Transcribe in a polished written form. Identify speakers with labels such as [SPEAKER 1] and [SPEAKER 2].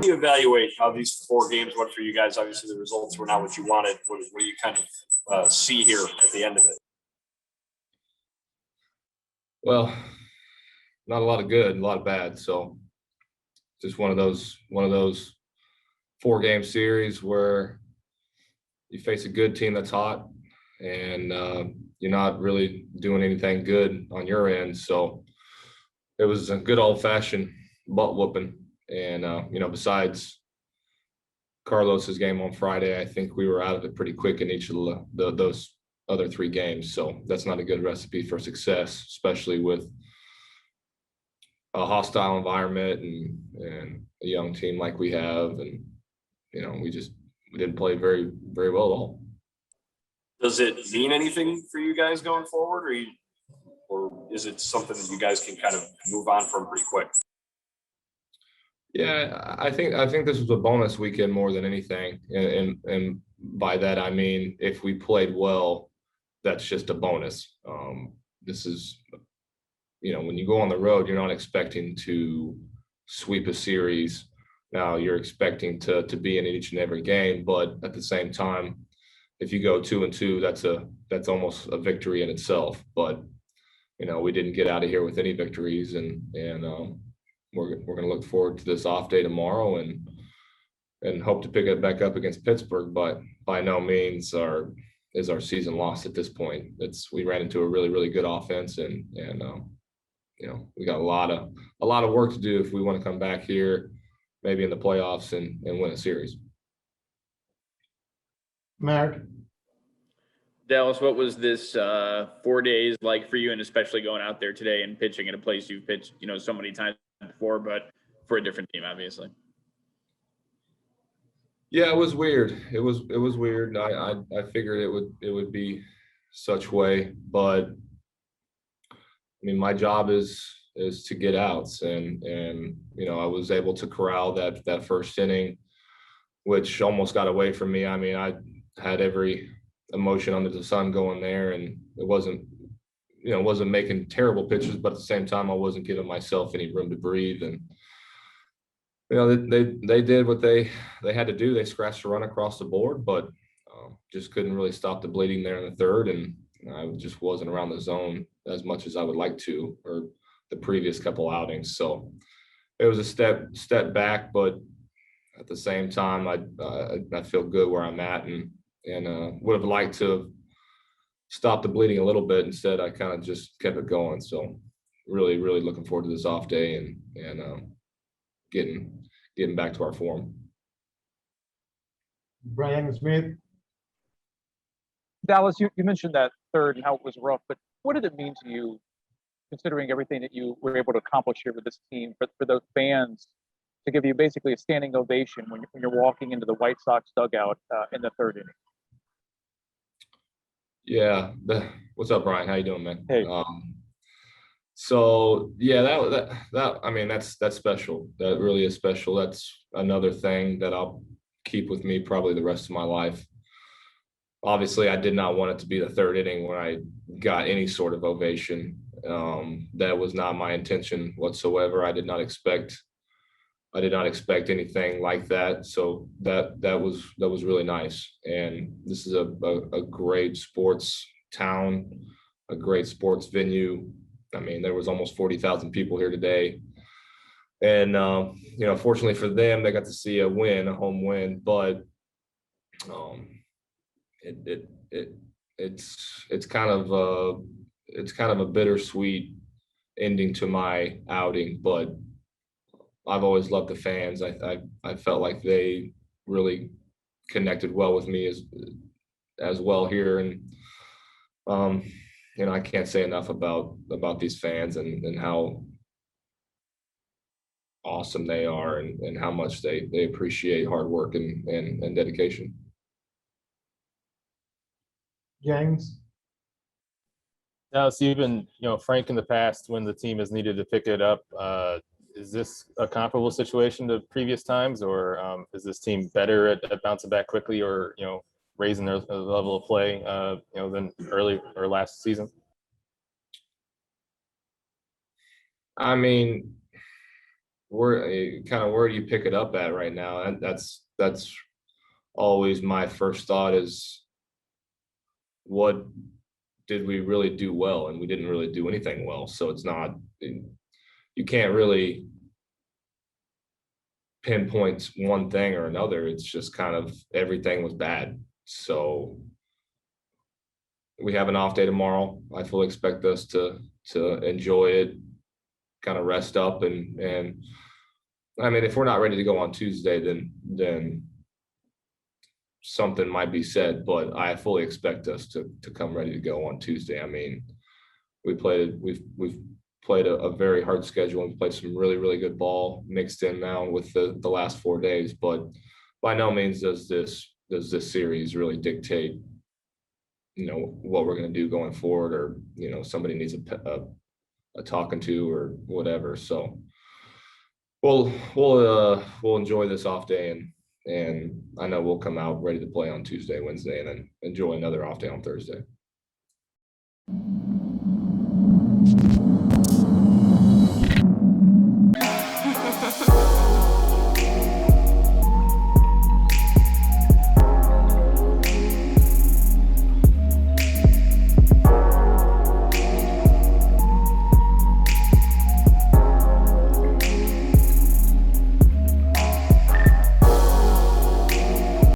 [SPEAKER 1] do you evaluate how these 4 games went for you guys? Obviously, the results were not what you wanted. What do you kind of see here at the end of it?
[SPEAKER 2] Well, not a lot of good, a lot of bad. So just one of those 4-game series where you face a good team that's hot, and you're not really doing anything good on your end. So it was a good old-fashioned butt whooping. And besides Carlos's game on Friday, I think we were out of it pretty quick in each of those other 3 games. So that's not a good recipe for success, especially with a hostile environment and a young team like we have. And we didn't play very, very well at all.
[SPEAKER 1] Does it mean anything for you guys going forward, or is it something that you guys can kind of move on from pretty quick?
[SPEAKER 2] Yeah, I think this was a bonus weekend more than anything, and by that I mean if we played well, that's just a bonus. This is, when you go on the road, you're not expecting to sweep a series. Now you're expecting to be in each and every game, but at the same time, if you go 2-2, that's almost a victory in itself. But we didn't get out of here with any victories, and we're going to look forward to this off day tomorrow and hope to pick it back up against Pittsburgh. But by no means is our season lost at this point. We ran into a really, really good offense, and we got a lot of work to do if we want to come back here, maybe in the playoffs and win a series.
[SPEAKER 3] Mark.
[SPEAKER 4] Dallas, what was this 4 days like for you, and especially going out there today and pitching at a place you've pitched, so many times before, but for a different team, obviously?
[SPEAKER 2] Yeah, it was weird. It was weird. I figured it would be such way, but I mean, my job is to get outs, and I was able to corral that first inning, which almost got away from me. I mean, I had every emotion under the sun going there, and it wasn't making terrible pitches, but at the same time, I wasn't giving myself any room to breathe. And they did what they had to do. They scratched a run across the board, but just couldn't really stop the bleeding there in the third, and I just wasn't around the zone as much as I would like to, or the previous couple outings. So it was a step back, but at the same time, I feel good where I'm at, and would have liked to stop the bleeding a little bit. Instead, I kind of just kept it going. So really, really looking forward to this off day and getting back to our form.
[SPEAKER 3] Brian Smith.
[SPEAKER 5] Dallas, you mentioned that third and how it was rough, but what did it mean to you, considering everything that you were able to accomplish here with this team, for those fans to give you basically a standing ovation when you're walking into the White Sox dugout in the third inning?
[SPEAKER 2] Yeah. What's up, Brian? How you doing, man?
[SPEAKER 5] Hey.
[SPEAKER 2] So yeah, that I mean, that's special. That really is special. That's another thing that I'll keep with me probably the rest of my life. Obviously, I did not want it to be the third inning when I got any sort of ovation. That was not my intention whatsoever. I did not expect anything like that. So that was really nice. And this is a great sports town, a great sports venue. I mean, there was almost 40,000 people here today. And, fortunately for them, they got to see a home win, but it's kind of a bittersweet ending to my outing, but I've always loved the fans. I felt like they really connected well with me as well here. And, I can't say enough about these fans and how awesome they are and how much they appreciate hard work and dedication.
[SPEAKER 3] James.
[SPEAKER 6] Now, so you've been, frank in the past when the team has needed to pick it up. Is this a comparable situation to previous times, or is this team better at bouncing back quickly, or raising their level of play, than early or last season?
[SPEAKER 2] I mean, where do you pick it up at right now? And that's always my first thought is, what did we really do well? And we didn't really do anything well. So it's not, you can't really pinpoint one thing or another. It's just kind of everything was bad. So we have an off day tomorrow. I fully expect us to enjoy it, kind of rest up, and I mean, if we're not ready to go on Tuesday, then something might be said, but I fully expect us to come ready to go on Tuesday. I mean, we've played a very hard schedule and played some really, really good ball mixed in now with the last 4 days, but by no means does this series really dictate, what we're going to do going forward, or, somebody needs a talking to or whatever. So we'll enjoy this off day, and I know we'll come out ready to play on Tuesday, Wednesday, and then enjoy another off day on Thursday.